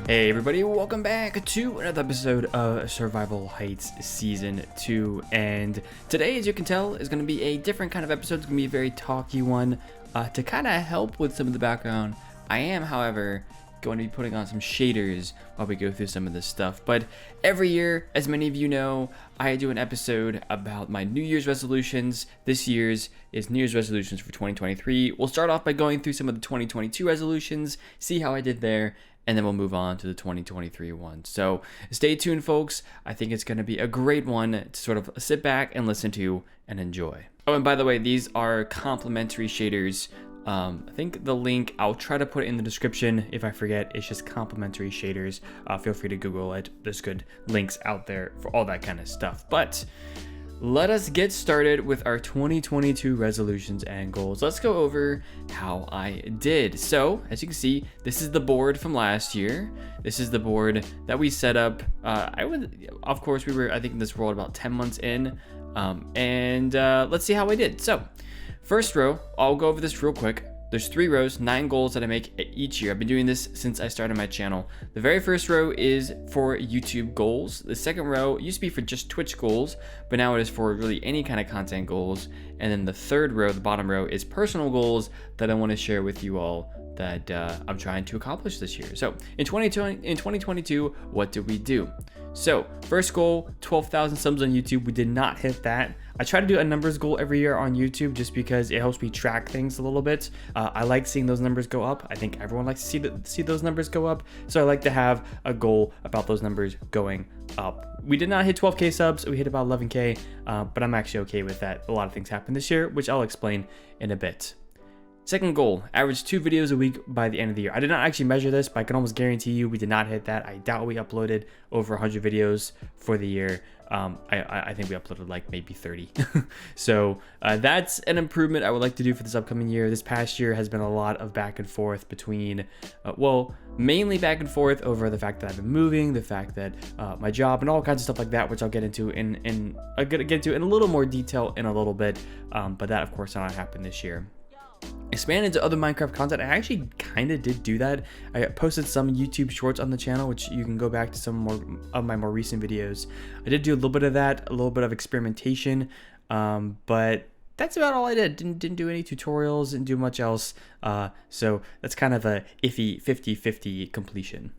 Hey everybody, welcome back to another episode of Survival Heights Season 2, and today, as you can tell, is going to be a different kind of episode. It's going to be a very talky one to kind of help with some of the background. I am, however, going to be putting on some shaders while we go through some of this stuff, but every year, as many of you know, I do an episode about my New Year's resolutions. This year's is New Year's resolutions for 2023. We'll start off by going through some of the 2022 resolutions, see how I did there, and then we'll move on to the 2023 one. So stay tuned, folks. I think it's going to be a great one to sort of sit back and listen to and enjoy. Oh, and by the way, these are complimentary shaders. I think the link, I'll try to put it in the description. If I forget, it's just complimentary shaders. Feel free to Google it. There's good links out there for all that kind of stuff. But let us get started with our 2022 resolutions and goals. Let's go over how I did. So, as you can see, this is the board from last year. This is the board that we set up. Of course, we were, I think, in this world about 10 months in. Let's see how I did. So, first row, I'll go over this real quick. There's 3 rows, 9 goals that I make each year. I've been doing this since I started my channel. The very first row is for YouTube goals. The second row used to be for just Twitch goals, but now it is for really any kind of content goals. And then the third row, the bottom row, is personal goals that I want to share with you all that I'm trying to accomplish this year. So in 2022, what did we do? So first goal, 12,000 subs on YouTube. We did not hit that. I try to do a numbers goal every year on YouTube just because it helps me track things a little bit. I like seeing those numbers go up. I think everyone likes to see those numbers go up. So I like to have a goal about those numbers going up. We did not hit 12K subs. We hit about 11K, but I'm actually okay with that. A lot of things happened this year, which I'll explain in a bit. Second goal, average 2 videos a week by the end of the year. I did not actually measure this, but I can almost guarantee you we did not hit that. I doubt we uploaded over 100 videos for the year. I think we uploaded like maybe 30. So that's an improvement I would like to do for this upcoming year. This past year has been a lot of back and forth between, mainly back and forth over the fact that I've been moving, the fact that my job and all kinds of stuff like that, which I'll get into in a little more detail in a little bit. But that, of course, did not happen this year. Expand into other Minecraft content. I actually kind of did do that. I posted some YouTube shorts on the channel, which you can go back to some more of my more recent videos. I did do a little bit of that, a little bit of experimentation, but that's about all I did. Didn't do any tutorials, didn't do much else. So that's kind of a iffy 50-50 completion.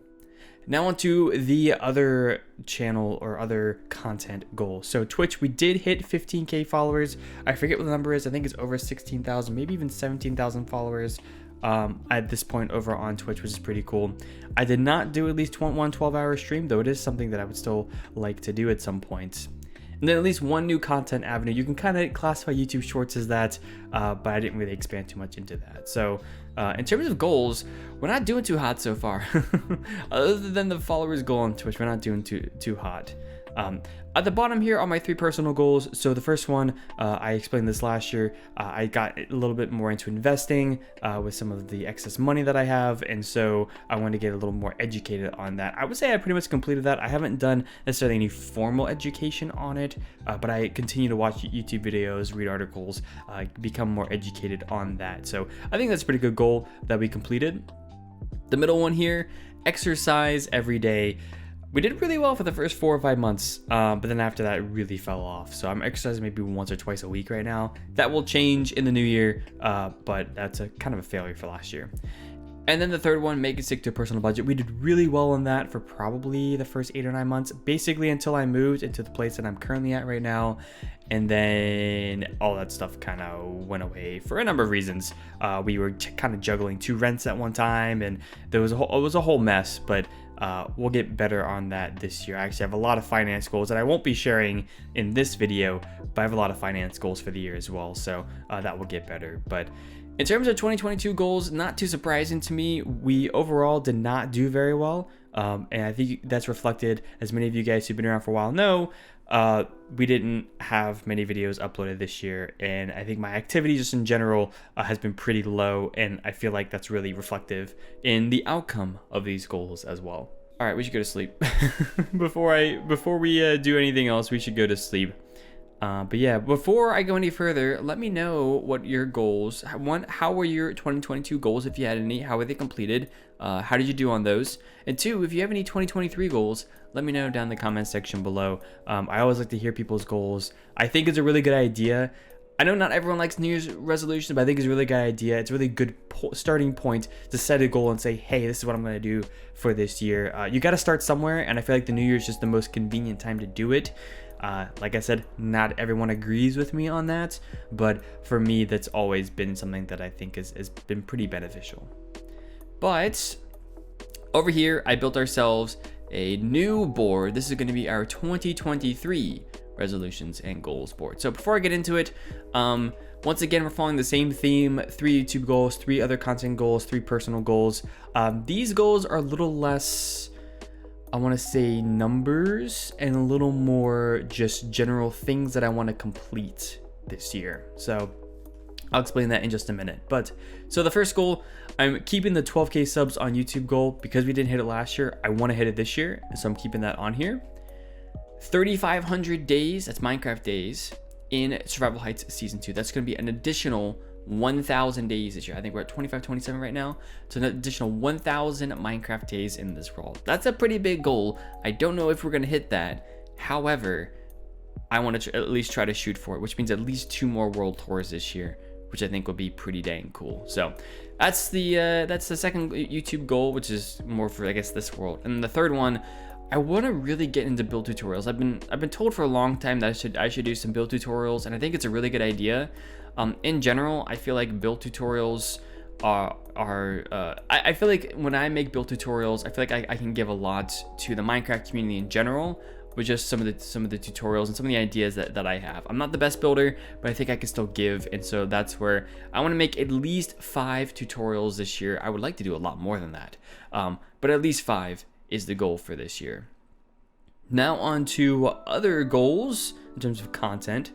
Now on to the other channel or other content goal. So Twitch, we did hit 15K followers. I forget what the number is. I think it's over 16,000, maybe even 17,000 followers at this point over on Twitch, which is pretty cool. I did not do at least one 12-hour stream, though it is something that I would still like to do at some point. And then at least one new content avenue. You can kind of classify YouTube Shorts as that, but I didn't really expand too much into that. So in terms of goals, we're not doing too hot so far. Other than the followers goal on Twitch, we're not doing too hot. At the bottom here are my 3 personal goals. So the first one, I explained this last year. I got a little bit more into investing with some of the excess money that I have. And so I want to get a little more educated on that. I would say I pretty much completed that. I haven't done necessarily any formal education on it, but I continue to watch YouTube videos, read articles, become more educated on that. So I think that's a pretty good goal that we completed. The middle one here, exercise every day. We did really well for the first 4 or 5 months, but then after that, it really fell off. So I'm exercising maybe once or twice a week right now. That will change in the new year, but that's a kind of a failure for last year. And then the third one, make it stick to a personal budget. We did really well on that for probably the first 8 or 9 months, basically until I moved into the place that I'm currently at right now. And then all that stuff kind of went away for a number of reasons. We were kind of juggling 2 rents at one time, and it was a whole mess, but we'll get better on that this year. I actually have a lot of finance goals that I won't be sharing in this video, but I have a lot of finance goals for the year as well. So that will get better. But in terms of 2022 goals, not too surprising to me. We overall did not do very well. And I think that's reflected, as many of you guys who've been around for a while know, we didn't have many videos uploaded this year. And I think my activity just in general has been pretty low. And I feel like that's really reflective in the outcome of these goals as well. All right, we should go to sleep. Before we do anything else, we should go to sleep. But yeah, before I go any further, let me know what your goals. One, how were your 2022 goals, if you had any? How were they completed? How did you do on those? And two, if you have any 2023 goals, let me know down in the comment section below. I always like to hear people's goals. I think it's a really good idea. I know not everyone likes New Year's resolutions, but I think it's a really good idea. It's a really good starting point to set a goal and say, hey, this is what I'm going to do for this year. You got to start somewhere, and I feel like the New Year is just the most convenient time to do it. Like I said, not everyone agrees with me on that, but for me, that's always been something that I think has been pretty beneficial. But over here, I built ourselves a new board. This is going to be our 2023 resolutions and goals board. So before I get into it, once again, we're following the same theme: 3 YouTube goals, 3 other content goals, 3 personal goals. These goals are a little less, I want to say, numbers, and a little more just general things that I want to complete this year. So I'll explain that in just a minute. But so the first goal, I'm keeping the 12K subs on YouTube goal because we didn't hit it last year. I want to hit it this year, so I'm keeping that on here. 3,500 days, that's Minecraft days, in Survival Heights Season 2. That's going to be an additional 1,000 days this year. I think we're at 2527 right now. So an additional 1,000 Minecraft days in this world. That's a pretty big goal. I don't know if we're going to hit that. However, I want to at least try to shoot for it, which means at least 2 more world tours this year, which I think would be pretty dang cool. So that's the second YouTube goal, which is more for, I guess, this world. And the third one, I want to really get into build tutorials. I've been told for a long time that I should do some build tutorials, and I think it's a really good idea. In general, I feel like build tutorials I feel like when I make build tutorials, I feel like I can give a lot to the Minecraft community in general with just some of the tutorials and some of the ideas that I have. I'm not the best builder, but I think I can still give, and so that's where I want to make at least 5 tutorials this year. I would like to do a lot more than that, but at least 5 is the goal for this year. Now on to other goals in terms of content.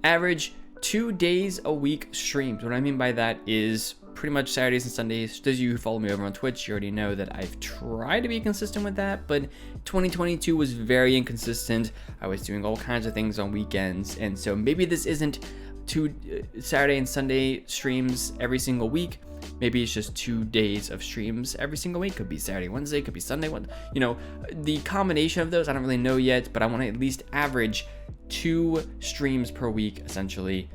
Average 2 days a week streams. What I mean by that is pretty much Saturdays and Sundays. Those of you who follow me over on Twitch, you already know that I've tried to be consistent with that, but 2022 was very inconsistent. I was doing all kinds of things on weekends, and so maybe this isn't 2 Saturday and Sunday streams every single week. Maybe it's just 2 days of streams every single week. Could be Saturday, Wednesday, could be Sunday. You know, the combination of those, I don't really know yet, but I want to at least average 2 streams per week, essentially,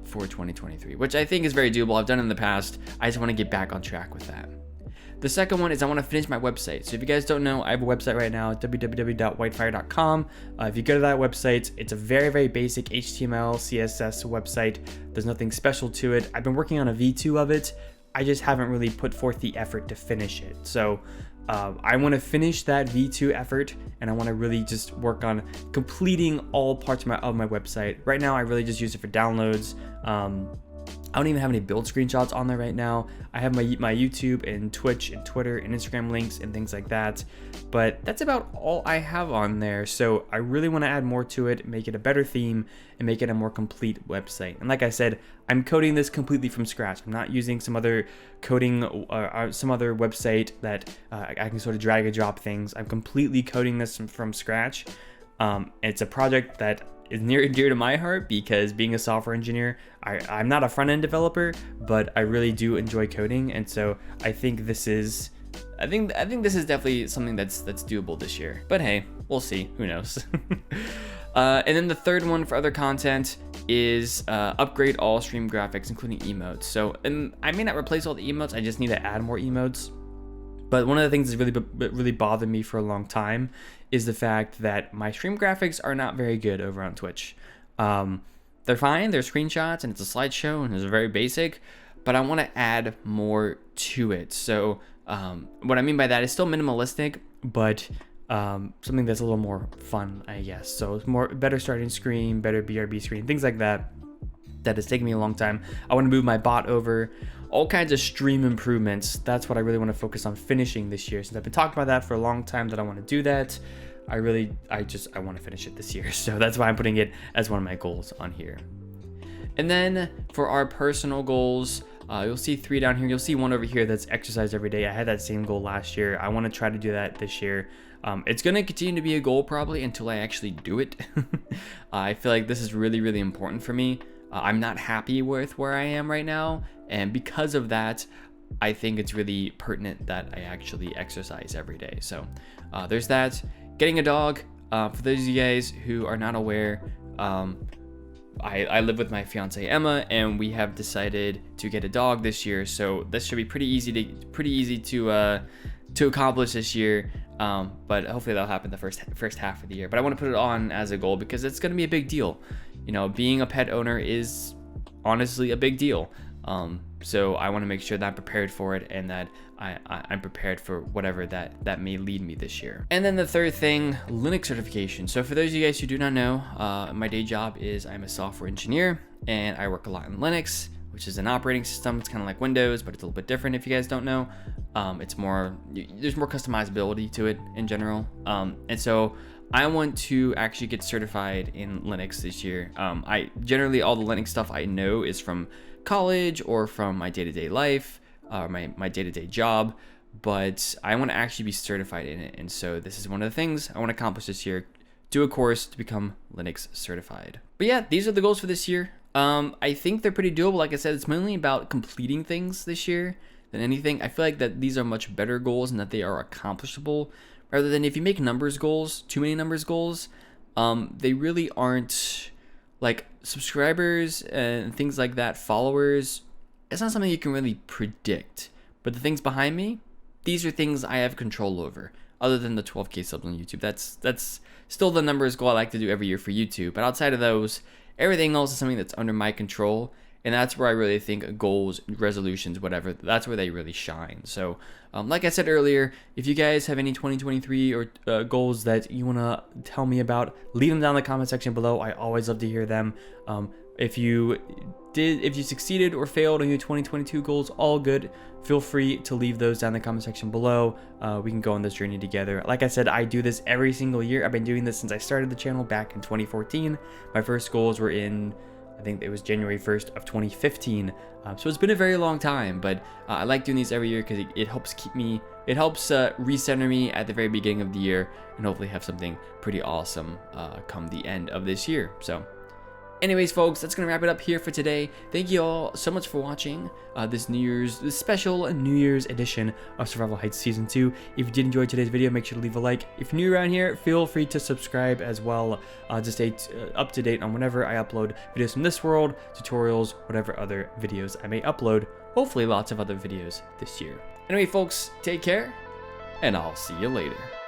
for 2023, which I think is very doable. I've done it in the past. I just want to get back on track with that. The second one is I want to finish my website. So if you guys don't know, I have a website right now, www.whitefire.com. If you go to that website, it's a very, very basic HTML, CSS website. There's nothing special to it. I've been working on a V2 of it. I just haven't really put forth the effort to finish it. So I want to finish that V2 effort, and I want to really just work on completing all parts of my website. Right now, I really just use it for downloads. I don't even have any build screenshots on there right now. I have my YouTube and Twitch and Twitter and Instagram links and things like that, but that's about all I have on there. So I really want to add more to it, make it a better theme, and make it a more complete website. And like I said, I'm coding this completely from scratch. I'm not using some other coding or some other website that I can sort of drag and drop things. I'm completely coding this from scratch. It's a project that is near and dear to my heart because being a software engineer, I'm not a front-end developer, but I really do enjoy coding, and so I think this is definitely something that's doable this year. But hey, we'll see. Who knows? And then the third one for other content is upgrade all stream graphics, including emotes. So, and I may not replace all the emotes. I just need to add more emotes. But one of the things that's really bothered me for a long time is the fact that my stream graphics are not very good over on Twitch. They're fine, they're screenshots, and it's a slideshow, and it's very basic, but I want to add more to it. So what I mean by that is still minimalistic, but something that's a little more fun, I guess. So it's better starting screen, better BRB screen, things like that. That has taken me a long time. I want to move my bot over, all kinds of stream improvements. That's what I really want to focus on finishing this year. Since I've been talking about that for a long time that I want to do that, I want to finish it this year. So that's why I'm putting it as one of my goals on here. And then for our personal goals, You'll see 3 down here. You'll see 1 over here that's exercise every day. I had that same goal last year. I want to try to do that this year. It's going to continue to be a goal probably until I actually do it. I feel like this is really, really important for me. I'm not happy with where I am right now, and because of that, I think it's really pertinent that I actually exercise every day. So there's that. Getting a dog. For those of you guys who are not aware, I live with my fiance Emma, and we have decided to get a dog this year. So this should be pretty easy to accomplish this year. But hopefully that'll happen the first half of the year. But I want to put it on as a goal because it's going to be a big deal. You know, being a pet owner is honestly a big deal. So I want to make sure that I'm prepared for it, and that I'm prepared for whatever that may lead me this year. And then the third thing, Linux certification. So for those of you guys who do not know, my day job is I'm a software engineer, and I work a lot in Linux, which is an operating system. It's kind of like Windows, but it's a little bit different if you guys don't know. There's more customizability to it in general. And so I want to actually get certified in Linux this year. I generally, all the Linux stuff I know is from college or from my day-to-day life, my day-to-day job, but I want to actually be certified in it. And so this is one of the things I want to accomplish this year, do a course to become Linux certified. But yeah, these are the goals for this year. I think they're pretty doable. Like I said, it's mainly about completing things this year than anything. I feel like that these are much better goals and that they are accomplishable, rather than if you make numbers goals, too many numbers goals, they really aren't, like subscribers and things like that, followers. It's not something you can really predict. But the things behind me, these are things I have control over. Other than the 12K subs on YouTube, that's still the numbers goal I like to do every year for YouTube. But outside of those, everything else is something that's under my control. And that's where I really think goals, resolutions, whatever, that's where they really shine. So like I said earlier, if you guys have any 2023 or goals that you want to tell me about, leave them down in the comment section below. I always love to hear them. If you succeeded or failed on your 2022 goals, all good. Feel free to leave those down in the comment section below. We can go on this journey together. Like I said, I do this every single year. I've been doing this since I started the channel back in 2014. My first goals were in, I think it was January 1st of 2015. So it's been a very long time, but I like doing these every year because it helps recenter me at the very beginning of the year, and hopefully have something pretty awesome come the end of this year. So anyways, folks, that's going to wrap it up here for today. Thank you all so much for watching this special New Year's edition of Survival Heights Season 2. If you did enjoy today's video, make sure to leave a like. If you're new around here, feel free to subscribe as well to stay up to date on whenever I upload videos from this world, tutorials, whatever other videos I may upload. Hopefully lots of other videos this year. Anyway, folks, take care, and I'll see you later.